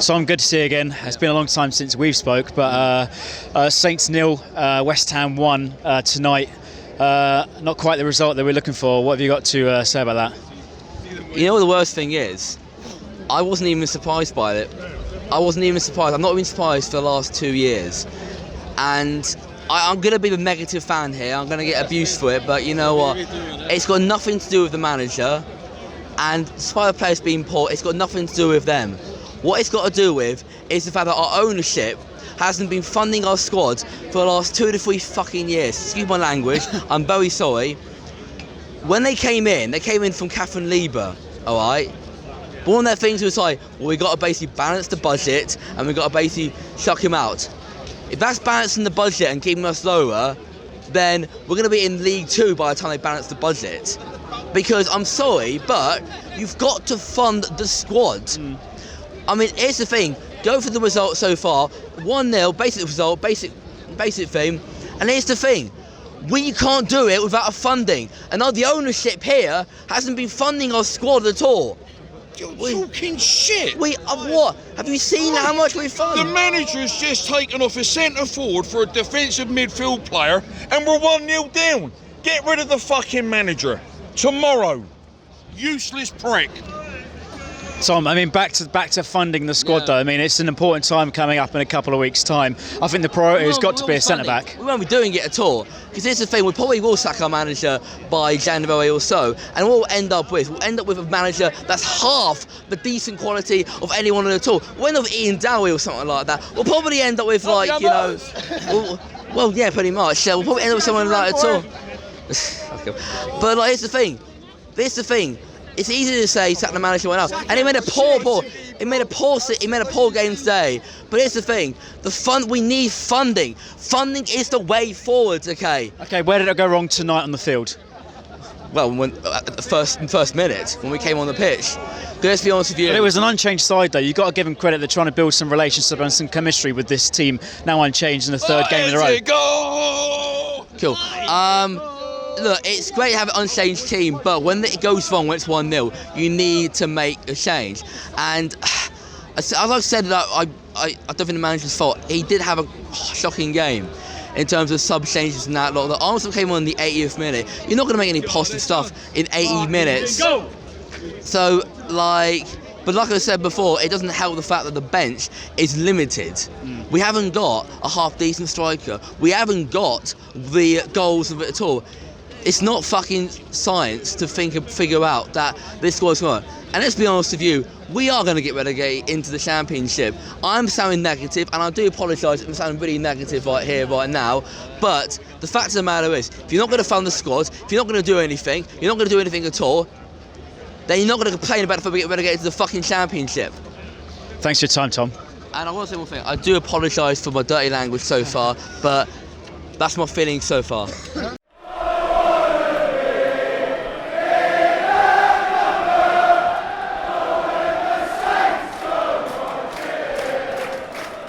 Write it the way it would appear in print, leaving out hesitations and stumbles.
Tom, good to see you again. It's been a long time since we've spoke, but Saints 0, West Ham 1 tonight. Not quite the result that we're looking for. What have you got to say about that? You know what the worst thing is? I wasn't even surprised by it. I wasn't even surprised. I've not been surprised for the last 2 years. And I'm going to be the negative fan here. I'm going to get abused for it, but you know what? It's got nothing to do with the manager. And despite the players being poor, it's got nothing to do with them. What it's got to do with is the fact that our ownership hasn't been funding our squad for the last 2 to 3 fucking years. Excuse my language, I'm very sorry. When they came in from Catherine Lieber, alright? But one of their things was like, well, we got to basically balance the budget and we got to basically chuck him out. If that's balancing the budget and keeping us lower, then we're going to be in League 2 by the time they balance the budget. Because I'm sorry, but you've got to fund the squad. I mean, here's the thing. Go for the result so far. 1-0, basic result, basic thing. And here's the thing. We can't do it without a funding. And now the ownership here hasn't been funding our squad at all. You're talking shit. What? Have you seen how much we fund? The manager's just taken off a centre forward for a defensive midfield player and we're 1-0 down. Get rid of the fucking manager. Tomorrow. Useless prick. Tom, I mean, back to funding the squad, though. I mean, it's an important time coming up in a couple of weeks' time. I think the priority has got to be a centre-back. We won't be doing it at all. Because here's the thing, we probably will sack our manager by January or so. And what we'll end up with a manager that's half the decent quality of anyone at all. We'll end up with Ian Dowie or something like that. We'll probably end up with, like, you know... well, yeah, pretty much. We'll probably end up with someone like that at all. But, like, here's the thing. It's easy to say sack the manager went out, and he made a poor game today. But here's the thing: we need funding. Funding is the way forward. Okay. Okay. Where did it go wrong tonight on the field? Well, at the first minute when we came on the pitch. Let's be honest with you. But it was an unchanged side, though. You've got to give them credit. They're trying to build some relationship and some chemistry with this team. Now unchanged in the third game in a row. Go! Cool. Look, it's great to have an unchanged team, but when it goes wrong, when it's 1-0, you need to make a change. And as I've said, I don't think the manager's fault. He did have a shocking game in terms of sub changes and that. The Armstrong came on in the 80th minute. You're not going to make any positive stuff in 80 minutes. So, but like I said before, it doesn't help the fact that the bench is limited. We haven't got a half-decent striker. We haven't got the goals of it at all. It's not fucking science to figure out that this squad's going. And let's be honest with you, we are going to get relegated into the Championship. I'm sounding negative, and I do apologise if I'm sounding really negative right here, right now. But the fact of the matter is, if you're not going to fund the squad, if you're not going to do anything, you're not going to do anything at all, then you're not going to complain about if we get relegated to the fucking Championship. Thanks for your time, Tom. And I want to say one thing. I do apologise for my dirty language so far, but that's my feeling so far.